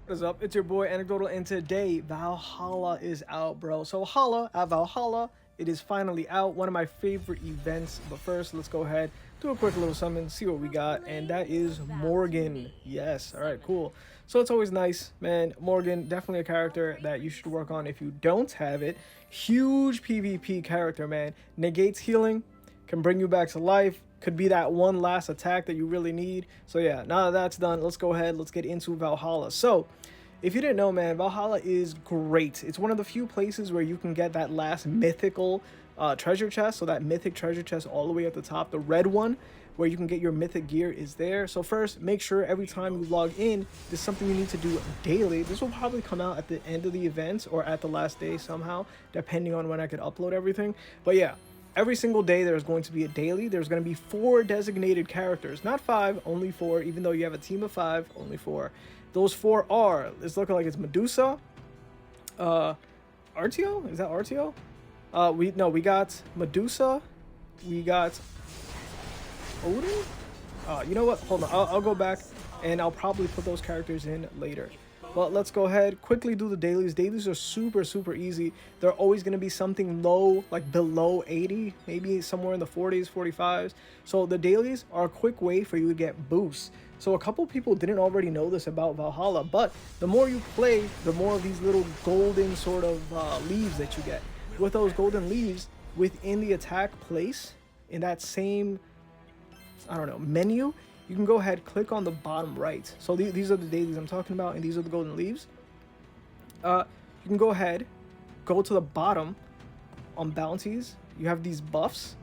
What is up? It's your boy Anecdotal, and today Valhalla is out, bro. So holla at Valhalla. It is finally out. One of my favorite events. But first, let's go ahead, do a quick little summon, see what we got, and that is Morgan. Yes. All right. Cool. So it's always nice, man. Morgan, definitely a character that you should work on if you don't have it. Huge PvP character, man. Negates healing, can bring you back to life, could be that one last attack that you really need. So yeah, now that that's done, let's go ahead, let's get into Valhalla. So if you didn't know, man, Valhalla is great. It's one of the few places where you can get that last mythical treasure chest. So that mythic treasure chest all the way at the top, the red one, where you can get your mythic gear, is there. So first, make sure every time you log in, there's something you need to do daily. This will probably come out at the end of the event or at the last day somehow, depending on when I could upload everything. But yeah, every single day there's going to be a daily. There's going to be 4 designated characters, not 5, only 4. Even though you have a team of 5, only 4. Those 4 are, it's looking like it's Medusa, Artio. Is that Artio? We got Medusa, we got Odin. You know what? Hold on. I'll go back and I'll probably put those characters in later. But let's go ahead, quickly do the dailies. Dailies are super easy. They're always going to be something low, like below 80, maybe somewhere in the 40s, 45s. So the dailies are a quick way for you to get boosts. So a couple people didn't already know this about Valhalla, but the more you play, the more of these little golden sort of leaves that you get. With those golden leaves, within the attack place, in that same, I don't know, menu, you can go ahead, click on the bottom right. So these are the dailies I'm talking about, and these are the golden leaves. You can go ahead, go to the bottom on bounties. You have these buffs,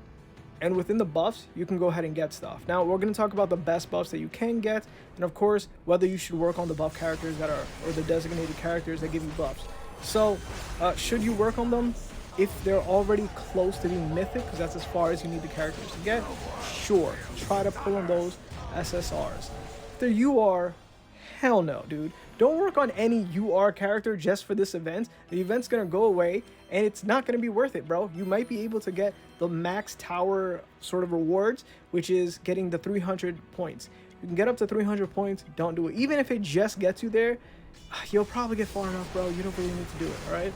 and within the buffs, you can go ahead and get stuff. Now, we're going to talk about the best buffs that you can get, and of course, whether you should work on the buff characters that are, or the designated characters that give you buffs. So, should you work on them if they're already close to being mythic, because that's as far as you need the characters to get? Sure, try to pull on those SSRs. If they're UR, hell no, dude. Don't work on any UR character just for this event. The event's gonna go away and it's not gonna be worth it, bro. You might be able to get the max tower sort of rewards, which is getting the 300 points. You can get up to 300 points, don't do it. Even if it just gets you there, you'll probably get far enough, bro. You don't really need to do it, alright?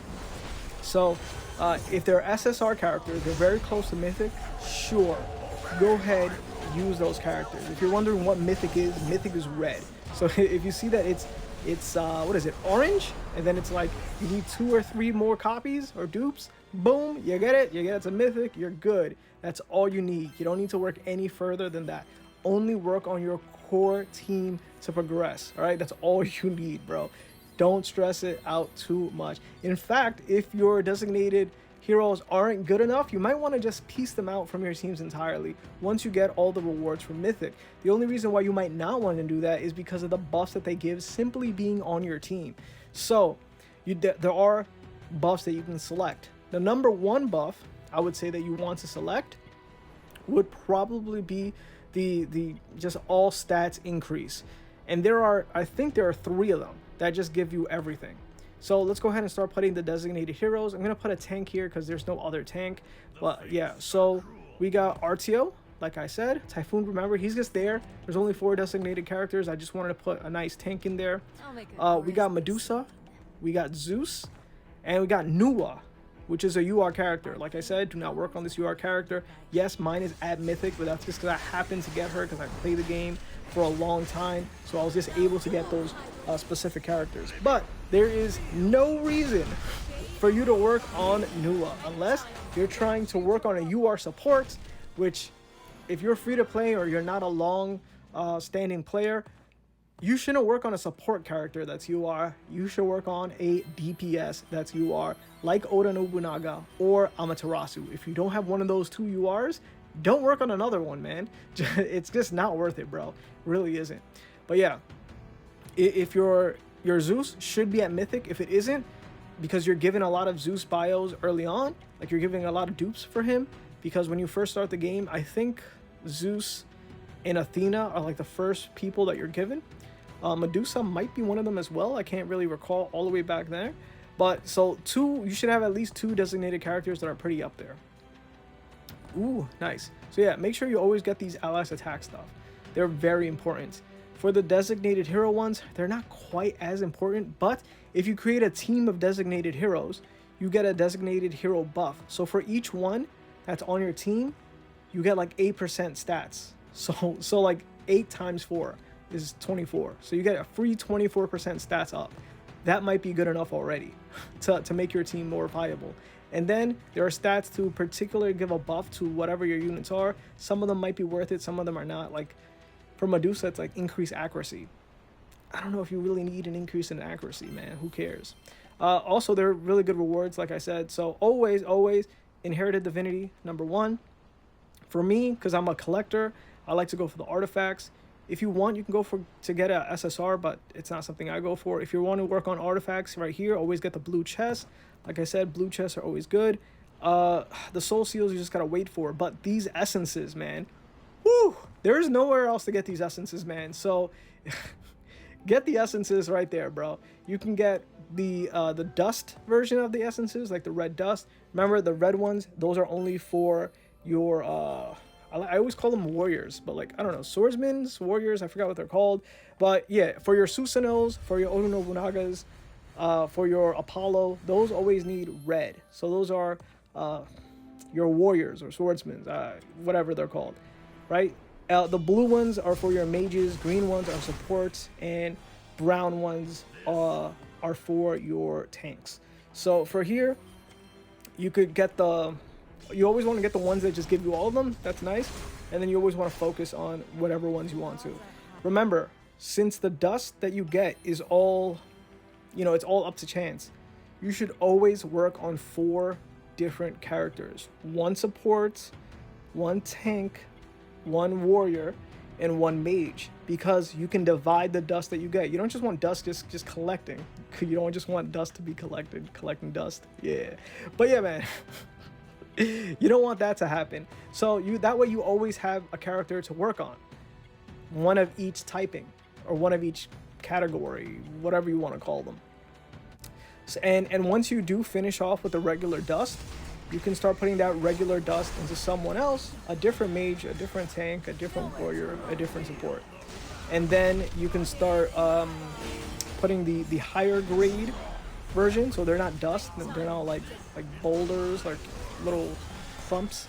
So, if they're SSR characters, they're very close to Mythic, sure, go ahead, use those characters. If you're wondering what Mythic is red. So if you see that it's what is it, orange, and then it's like you need 2 or 3 more copies or dupes, boom, you get it to Mythic, you're good. That's all you need. You don't need to work any further than that. Only work on your core team to progress, all right? That's all you need, bro. Don't stress it out too much. In fact, if your designated heroes aren't good enough, you might want to just piece them out from your teams entirely once you get all the rewards from Mythic. The only reason why you might not want to do that is because of the buffs that they give simply being on your team. So there are buffs that you can select. The number 1 buff I would say that you want to select would probably be the just all stats increase. And I think there are 3 of them that just give you everything. So let's go ahead and start putting the designated heroes. I'm going to put a tank here because there's no other tank. But yeah, so we got Artio, like I said. Typhoon, remember, he's just there. There's only 4 designated characters. I just wanted to put a nice tank in there. We got Medusa, we got Zeus, and we got Nuwa, which is a UR character. Like I said, do not work on this UR character. Yes, mine is at Mythic, but that's just because I happened to get her because I played the game for a long time. So I was just able to get those specific characters. But there is no reason for you to work on Nuwa unless you're trying to work on a UR support, which if you're free to play or you're not a long standing player, you shouldn't work on a support character that's UR. You should work on a DPS that's UR, like Oda Nobunaga or Amaterasu. If you don't have one of those 2 URs, don't work on another one, man. It's just not worth it, bro. It really isn't. But yeah, if your Zeus should be at Mythic. If it isn't, because you're giving a lot of Zeus bios early on, like you're giving a lot of dupes for him, because when you first start the game, I think Zeus and Athena are like the first people that you're given. Medusa might be one of them as well. I can't really recall all the way back there. But so you should have at least 2 designated characters that are pretty up there. Ooh, nice. So yeah, make sure you always get these allies attack stuff. They're very important. For the designated hero ones, they're not quite as important, but if you create a team of designated heroes, you get a designated hero buff. So for each one that's on your team, you get like 8% stats. So like 8 times 4 is 24. So you get a free 24% stats up. That might be good enough already to make your team more viable. And then there are stats to particularly give a buff to whatever your units are. Some of them might be worth it, some of them are not. Like for Medusa, it's like increased accuracy. I don't know if you really need an increase in accuracy, man. Who cares? Also, they're really good rewards, like I said. So always Inherited Divinity, number 1. For me, because I'm a collector, I like to go for the artifacts. If you want, you can go to get a SSR, but it's not something I go for. If you want to work on artifacts right here, always get the blue chest. Like I said, blue chests are always good. The soul seals you just gotta wait for. But these essences, man, whoo! There is nowhere else to get these essences, man. So get the essences right there, bro. You can get the dust version of the essences, like the red dust. Remember, the red ones, those are only for your I always call them warriors, but like, I don't know, swordsmen, warriors, I forgot what they're called. But yeah, for your Susanos, for your Oda Nobunagas, for your Apollo, those always need red. So those are your warriors or swordsmen, whatever they're called, right? The blue ones are for your mages, green ones are supports, and brown ones are for your tanks. So for here, you could get you always want to get the ones that just give you all of them. That's nice. And then you always want to focus on whatever ones you want to. Remember, since the dust that you get is all, it's all up to chance, you should always work on 4 different characters. 1 support, 1 tank, 1 warrior, and 1 mage, because you can divide the dust that you get. You don't just want dust just collecting. You don't just want dust to be collecting dust. Yeah. But yeah, man. You don't want that to happen. So that way you always have a character to work on. 1 of each typing, or 1 of each category, whatever you want to call them. So, and once you do finish off with the regular dust, you can start putting that regular dust into someone else, a different mage, a different tank, a different warrior, a different support. And then you can start putting the higher grade version, so they're not dust, they're not like boulders, like little clumps.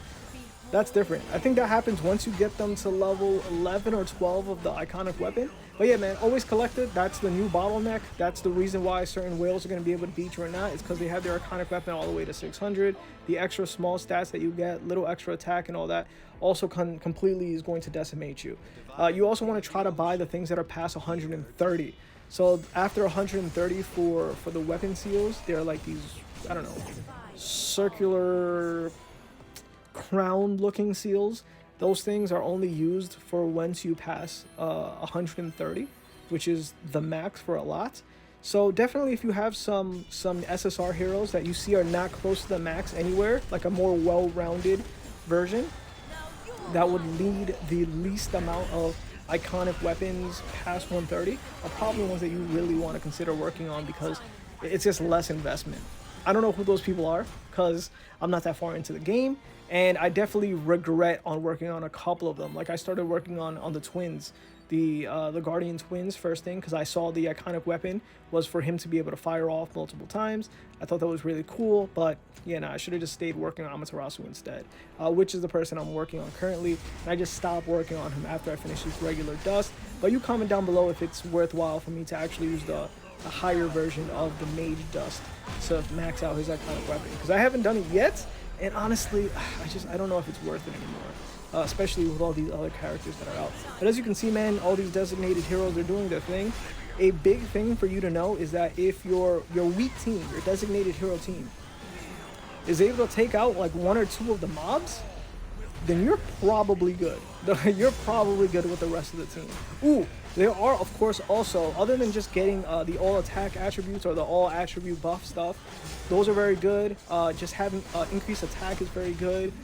That's different. I think that happens once you get them to level 11 or 12 of the iconic weapon. But yeah, man, always collect it. That's the new bottleneck. That's the reason why certain whales are going to be able to beat you or not. It's because they have their iconic weapon all the way to 600. The extra small stats that you get, little extra attack and all that, also completely is going to decimate you. You also want to try to buy the things that are past 130. So after 130 for the weapon seals, they're like these, I don't know, circular crown looking seals. Those things are only used for once you pass 130, which is the max for a lot. So definitely, if you have some SSR heroes that you see are not close to the max anywhere, like a more well-rounded version that would lead the least amount of iconic weapons past 130, are probably ones that you really want to consider working on, because it's just less investment. I don't know who those people are, because I'm not that far into the game, and I definitely regret on working on a couple of them. Like I started working on the twins, the Guardian twins first thing, because I saw the iconic weapon was for him to be able to fire off multiple times. I thought that was really cool, but yeah, I should have just stayed working on Amaterasu instead, which is the person I'm working on currently. And I just stopped working on him after I finished his regular dust. But you comment down below if it's worthwhile for me to actually use the higher version of the mage dust to max out his iconic weapon, because I haven't done it yet, and honestly I don't know if it's worth it anymore, especially with all these other characters that are out. But as you can see, man, all these designated heroes are doing their thing. A big thing for you to know is that if your weak team, your designated hero team, is able to take out like 1 or 2 of the mobs, then you're probably good. You're probably good with the rest of the team. Ooh, there are, of course, also, other than just getting the all attack attributes or the all attribute buff stuff, those are very good. Just having increased attack is very good.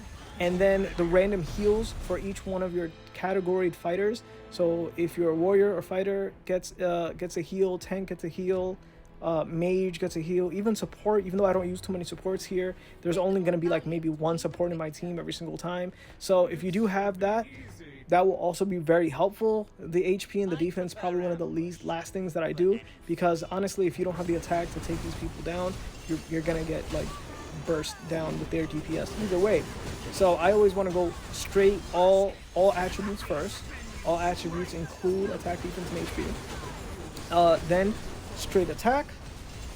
And then the random heals for each one of your categoried fighters. So if your warrior or fighter gets a heal, tank gets a heal, Mage gets a heal, even support. Even though I don't use too many supports here, there's only going to be like maybe one support in my team every single time. So if you do have that, that will also be very helpful. The HP and the defense probably one of the last things that I do, because honestly, if you don't have the attack to take these people down, you're gonna get like burst down with their DPS either way. So I always want to go straight all attributes first. All attributes include attack, defense, and HP. Then straight attack,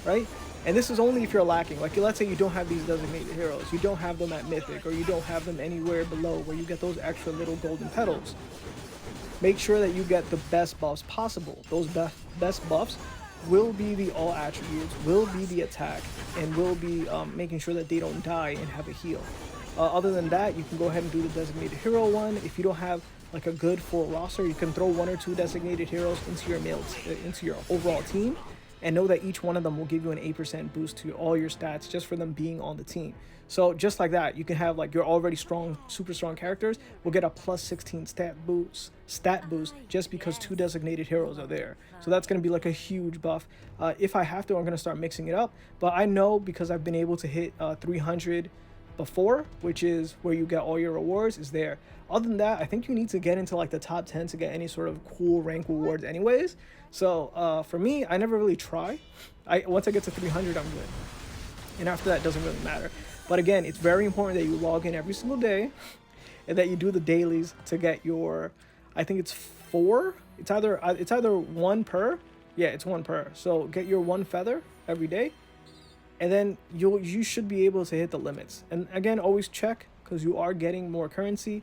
right? And this is only if you're lacking. Like, let's say you don't have these designated heroes, you don't have them at Mythic, or you don't have them anywhere below where you get those extra little golden petals. Make sure that you get the best buffs possible. Those best buffs will be the all attributes, will be the attack, and will be making sure that they don't die and have a heal. Other than that, you can go ahead and do the designated hero one. If you don't have like a good full roster, you can throw 1 or 2 designated heroes into your overall team, and know that each one of them will give you an 8% boost to all your stats just for them being on the team. So just like that, you can have like your already strong, super strong characters will get a plus 16 stat boost just because 2 designated heroes are there. So that's going to be like a huge buff. If I have to, I'm going to start mixing it up. But I know, because I've been able to hit 300 before, which is where you get all your rewards, is there. Other than that, I think you need to get into like the top 10 to get any sort of cool rank rewards anyways. So for me, I never really try. Once I get to 300, I'm good. And after that, it doesn't really matter. But again, it's very important that you log in every single day and that you do the dailies to get your, I think it's 4. It's either 1 per. Yeah, it's 1 per. So get your 1 feather every day, and then you should be able to hit the limits. And again, always check, because you are getting more currency.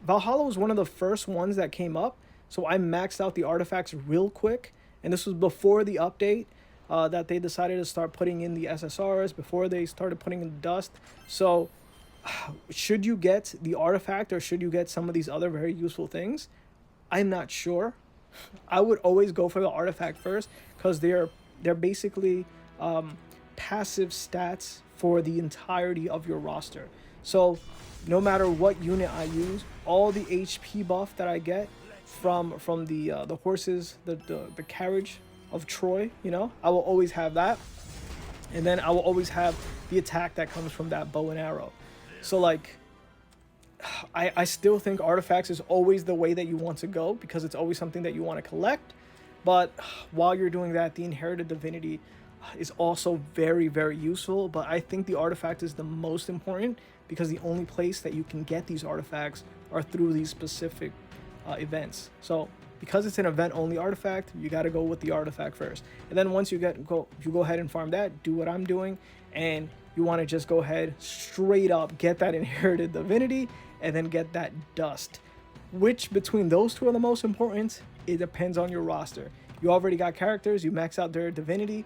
Valhalla was one of the first ones that came up, so I maxed out the artifacts real quick, and this was before the update that they decided to start putting in the SSRs, before they started putting in the dust. So should you get the artifact, or should you get some of these other very useful things? I'm not sure. I would always go for the artifact first, because they're basically passive stats for the entirety of your roster. So no matter what unit I use, all the HP buff that I get from the horses, the carriage of Troy, you know, I will always have that. And then I will always have the attack that comes from that bow and arrow. So like, I still think artifacts is always the way that you want to go, because it's always something that you want to collect. But while you're doing that, the inherited divinity is also very, very useful. But I think the artifact is the most important, because the only place that you can get these artifacts are through these specific events. So because it's an event only artifact, you got to go with the artifact first. And then once you go ahead and farm that, do what I'm doing, and you want to just go ahead straight up, get that inherited divinity, and then get that dust. Which between those two are the most important? It depends on your roster. You already got characters, you max out their divinity,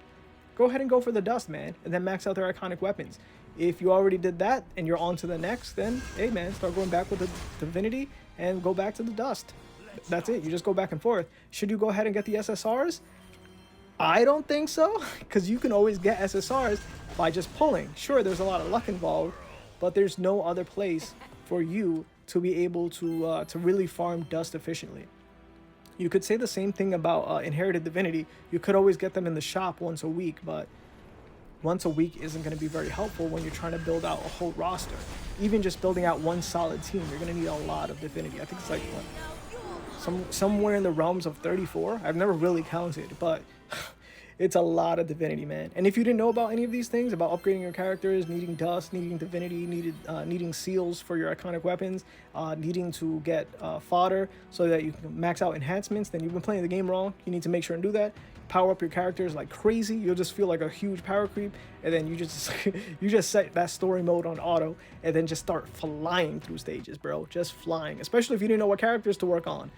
go ahead and go for the dust, man, and then max out their iconic weapons. If you already did that and you're on to the next, then hey man, start going back with the divinity and go back to the dust. That's it. You just go back and forth. Should you go ahead and get the SSRs? I don't think so, because you can always get SSRs by just pulling. Sure, there's a lot of luck involved, but there's no other place for you to be able to really farm dust efficiently. You could say the same thing about inherited divinity. You could always get them in the shop once a week, but once a week isn't going to be very helpful when you're trying to build out a whole roster. Even just building out one solid team, you're going to need a lot of divinity. I think it's like what, somewhere in the realms of 34. I've never really counted, but it's a lot of divinity, man. And if you didn't know about any of these things, about upgrading your characters, needing dust, needing divinity, needing seals for your iconic weapons, needing to get fodder so that you can max out enhancements, then you've been playing the game wrong. You need to make sure and do that. Power up your characters like crazy. You'll just feel like a huge power creep, and then you just set that story mode on auto, and then just start flying through stages, bro. Just flying, especially if you didn't know what characters to work on.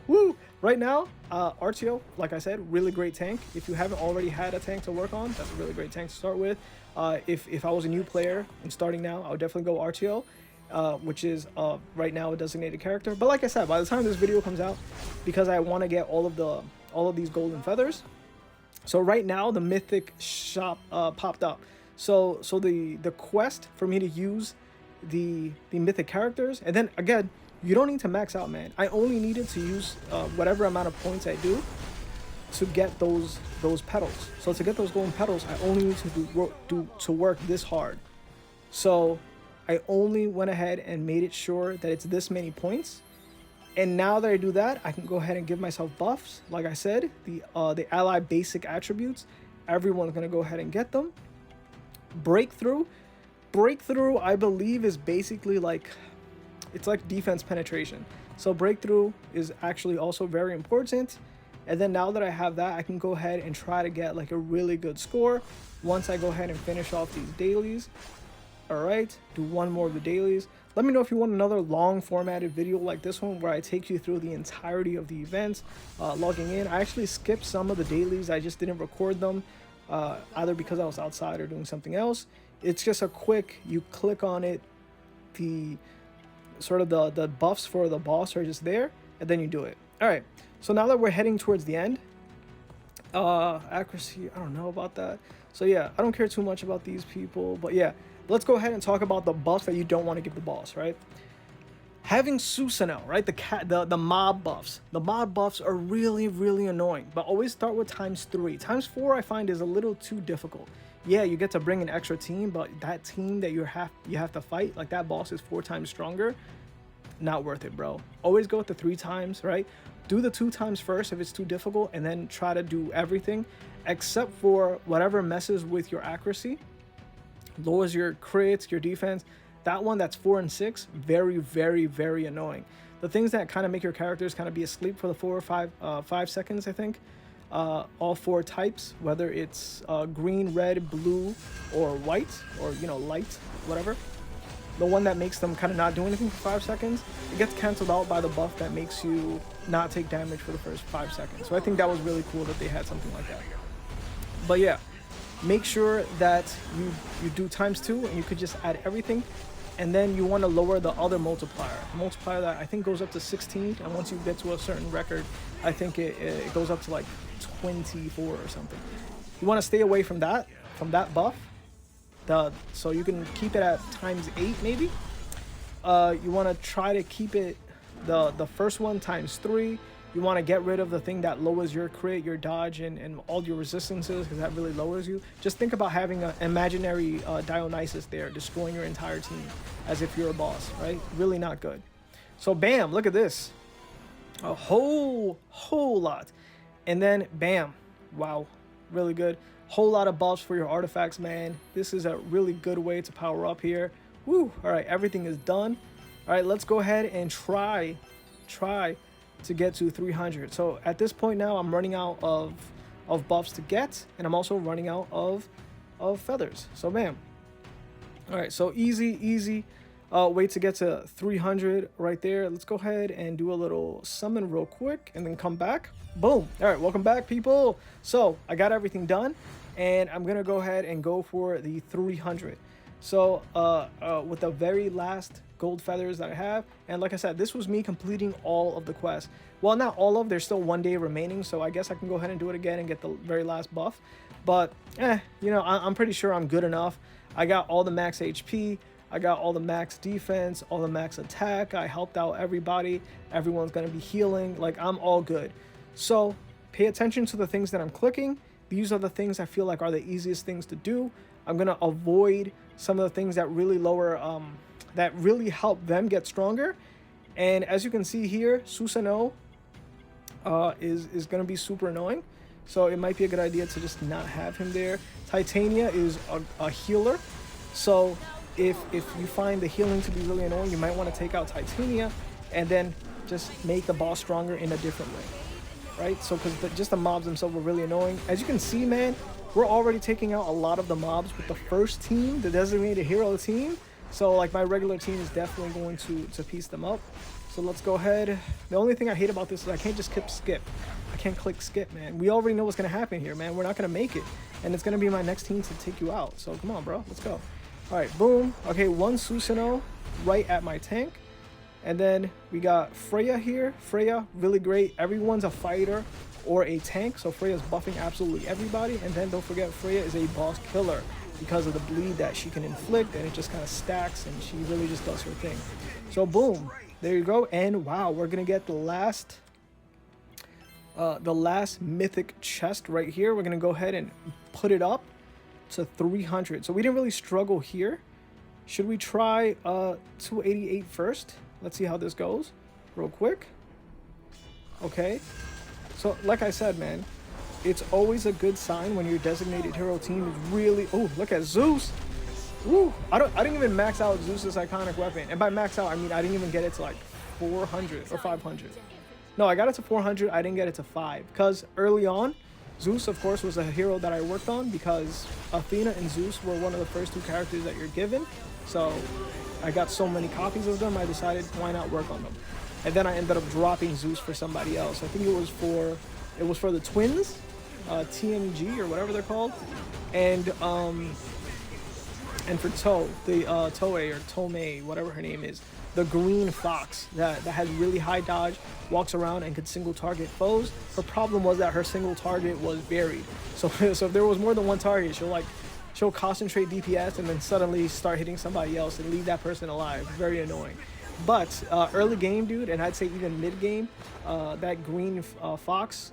Woo! Right now, Artio, like I said, really great tank. If you haven't already had a tank to work on, that's a really great tank to start with. If I was a new player and starting now, I would definitely go Artio, which is right now a designated character. But like I said, by the time this video comes out, because I want to get all of these golden feathers, so right now the Mythic shop popped up. So the quest for me to use the Mythic characters, and then again, you don't need to max out, man. I only needed to use whatever amount of points I do, to get those petals. So to get those golden petals, I only need to work this hard. So I only went ahead and made it sure that it's this many points. And now that I do that, I can go ahead and give myself buffs. Like I said, the ally basic attributes, everyone's gonna go ahead and get them. Breakthrough, I believe, is basically like, it's like defense penetration. So breakthrough is actually also very important. And then now that I have that, I can go ahead and try to get like a really good score once I go ahead and finish off these dailies. All right, do one more of the dailies. Let me know if you want another long formatted video like this one where I take you through the entirety of the events, logging in. I actually skipped some of the dailies. I just didn't record them, either because I was outside or doing something else. It's just a quick, you click on it, the sort of the buffs for the boss are just there, and then you do it. All right, so now that we're heading towards the end, accuracy, I don't know about that. So yeah, I don't care too much about these people, but yeah, let's go ahead and talk about the buffs that you don't want to give the boss, right? Having Susanoo, right? The mob buffs. The mob buffs are really, really annoying, but always start with ×3. ×4 I find is a little too difficult. Yeah, you get to bring an extra team, but that team that you have to fight, like that boss is 4 times stronger. Not worth it, bro. Always go with the 3 times, right? Do the 2 times first if it's too difficult, and then try to do everything except for whatever messes with your accuracy, lowers your crits, your defense. That one that's 4 and 6, very, very, very annoying. The things that kind of make your characters kind of be asleep for the 4 or 5 seconds, I think. All 4 types, whether it's green, red, blue, or white, or light, whatever. The one that makes them kind of not do anything for 5 seconds, it gets canceled out by the buff that makes you not take damage for the first 5 seconds. So I think that was really cool that they had something like that. But yeah, make sure that you do ×2, and you could just add everything. And then you want to lower the other multiplier. The multiplier that I think goes up to 16, and once you get to a certain record, I think it goes up to like 24 or something. You want to stay away from that buff. So you can keep it at ×8 maybe. You want to try to keep it the first one ×3. You want to get rid of the thing that lowers your crit, your dodge, and all your resistances, because that really lowers you. Just think about having an imaginary Dionysus there, destroying your entire team as if you're a boss, right? Really not good. So bam, look at this. A whole lot. And then bam, wow, really good. Whole lot of buffs for your artifacts, man. This is a really good way to power up here. Woo, all right, everything is done. All right, let's go ahead and try to get to 300. So at this point now, I'm running out of buffs to get, and I'm also running out of feathers. So bam. All right, so easy way to get to 300 right there. Let's go ahead and do a little summon real quick and then come back. Boom. All right, welcome back, people. So I got everything done, and I'm gonna go ahead and go for the 300. So with the very last gold feathers that I have, and like I said, this was me completing all of the quests. Well, not all of, there's still 1 day remaining, so I guess I can go ahead and do it again and get the very last buff. But I'm pretty sure I'm good enough. I got all the max HP, I got all the max defense, all the max attack. I helped out everybody. Everyone's gonna be healing. Like, I'm all good. So pay attention to the things that I'm clicking. These are the things I feel like are the easiest things to do. I'm gonna avoid some of the things that really lower, that really help them get stronger. And as you can see here, Susanoo is gonna be super annoying. So it might be a good idea to just not have him there. Titania is a healer. So if you find the healing to be really annoying, you might want to take out Titania and then just make the boss stronger in a different way, right? So because just the mobs themselves are really annoying. As you can see, man, we're already taking out a lot of the mobs with the first team, the designated hero team. So like my regular team is definitely going to piece them up. So let's go ahead. The only thing I hate about this is I can't just skip. I can't click skip, man. We already know what's going to happen here, man. We're not going to make it. And it's going to be my next team to take you out. So come on, bro. Let's go. All right, boom. Okay, one Susanoo right at my tank. And then we got Freya here. Freya, really great. Everyone's a fighter or a tank. So Freya's buffing absolutely everybody. And then don't forget, Freya is a boss killer because of the bleed that she can inflict. And it just kind of stacks and she really just does her thing. So boom, there you go. And wow, we're going to get the last the last mythic chest right here. We're gonna go ahead and put it up to 300. So we didn't really struggle here. Should we try 288 first? Let's see how this goes real quick. Okay, so like I said, man, it's always a good sign when your designated hero team is really... Oh, look at Zeus. Ooh, I didn't even max out Zeus's iconic weapon. And by max out, I mean I didn't even get it to like 400 or 500. No, I got it to 400. I didn't get it to 5 because early on, Zeus, of course, was a hero that I worked on because Athena and Zeus were one of the first two characters that you're given. So I got so many copies of them, I decided why not work on them. And then I ended up dropping Zeus for somebody else. I think it was for the twins, TMG or whatever they're called, and for the Toei or Tomei, whatever her name is, the green fox that has really high dodge, walks around and could single target foes. Her problem was that her single target was varied. So if there was more than one target, she'll concentrate DPS and then suddenly start hitting somebody else and leave that person alive. Very annoying. But early game, dude, and I'd say even mid game, that green fox,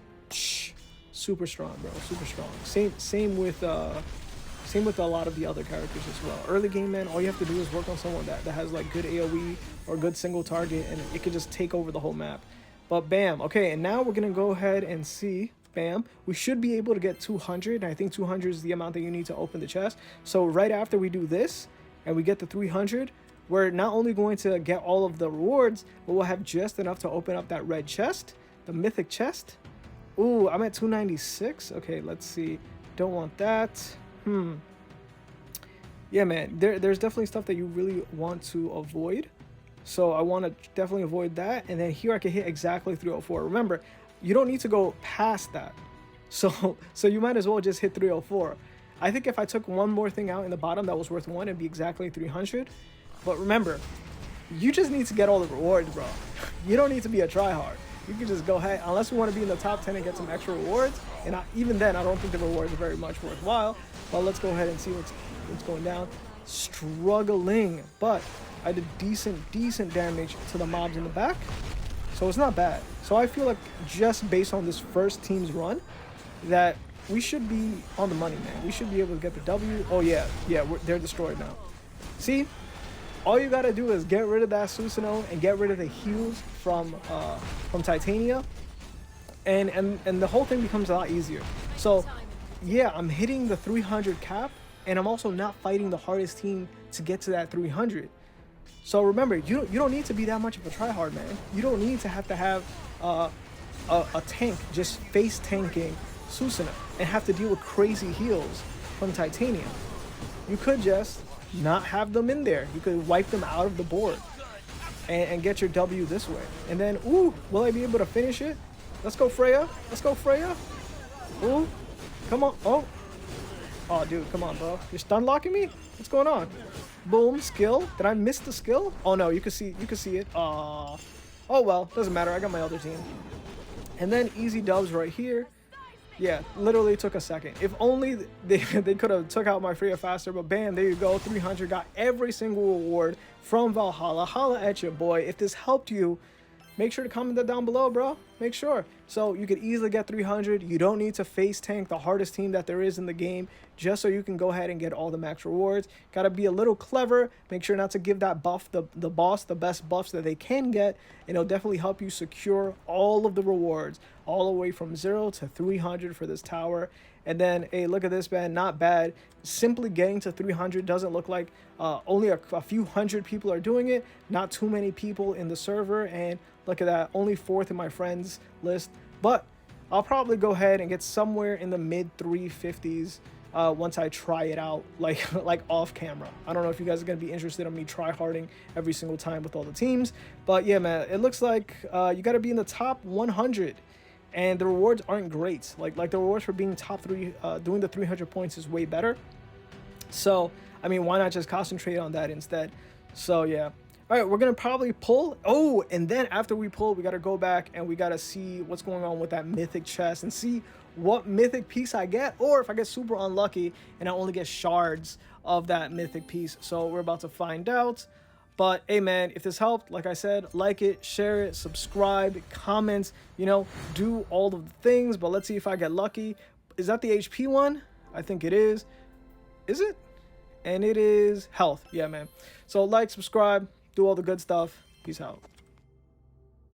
super strong, bro. Super strong. Same with a lot of the other characters as well. Early game, man, all you have to do is work on someone that has like good AoE or good single target, and it could just take over the whole map. But bam, okay, and now we're gonna go ahead and see. Bam, we should be able to get 200, and I think 200 is the amount that you need to open the chest. So right after we do this and we get the 300, we're not only going to get all of the rewards, but we'll have just enough to open up that red chest, the mythic chest. Ooh, I'm at 296. Okay, let's see. Don't want that. Yeah, man, there's definitely stuff that you really want to avoid. So I want to definitely avoid that. And then here I can hit exactly 304. Remember, you don't need to go past that. So you might as well just hit 304. I think if I took one more thing out in the bottom that was worth 1, it'd be exactly 300. But remember, you just need to get all the rewards, bro. You don't need to be a tryhard. You can just go ahead, unless you want to be in the top 10 and get some extra rewards. And even then, I don't think the rewards are very much worthwhile. But let's go ahead and see what's going down. Struggling, but I did decent damage to the mobs in the back. So it's not bad. So I feel like just based on this first team's run, that we should be on the money, man. We should be able to get the W. Oh yeah, they're destroyed now. See? All you gotta do is get rid of that Susanoo and get rid of the heals from Titania, and the whole thing becomes a lot easier. So yeah, I'm hitting the 300 cap, and I'm also not fighting the hardest team to get to that 300. So remember, you don't need to be that much of a tryhard, man. You don't need to have a tank just face tanking Susanoo and have to deal with crazy heals from Titania. You could just not have them in there. You could wipe them out of the board and get your W this way. And then, ooh, will I be able to finish it? Let's go, Freya. Let's go, Freya. Ooh, come on. Oh, dude, come on, bro. You're stun locking me? What's going on? Boom, skill. Did I miss the skill? Oh no, you can see it. Oh well, doesn't matter. I got my other team. And then easy dubs right here. Yeah, literally took a second. If only they could have took out my Freya faster, but bam, there you go. 300, got every single reward from Valhalla. Holla at your boy. If this helped you, make sure to comment that down below, bro. Make sure. So you could easily get 300. You don't need to face tank the hardest team that there is in the game just so you can go ahead and get all the max rewards. Got to be a little clever. Make sure not to give that buff, the boss, the best buffs that they can get. And it'll definitely help you secure all of the rewards all the way from 0 to 300 for this tower. And then, hey, look at this, man. Not bad. Simply getting to 300 doesn't look like only a few hundred people are doing it. Not too many people in the server. And look at that. Only 4th in my friends list. But I'll probably go ahead and get somewhere in the mid 350s once I try it out, like off camera. I don't know if you guys are going to be interested in me try-harding every single time with all the teams. But yeah, man, it looks like you got to be in the top 100. And the rewards aren't great. Like the rewards for being top 3, doing the 300 points is way better. So, I mean, why not just concentrate on that instead? So, yeah. All right, we're going to probably pull. Oh, and then after we pull, we got to go back and we got to see what's going on with that mythic chest and see what mythic piece I get, or if I get super unlucky and I only get shards of that mythic piece. So we're about to find out. But hey man, if this helped, like I said, like it, share it, subscribe, comment, you know, do all of the things. But let's see if I get lucky. Is that the HP one? I think it is. Is it? And it is health. Yeah, man. So like, subscribe, do all the good stuff. Peace out.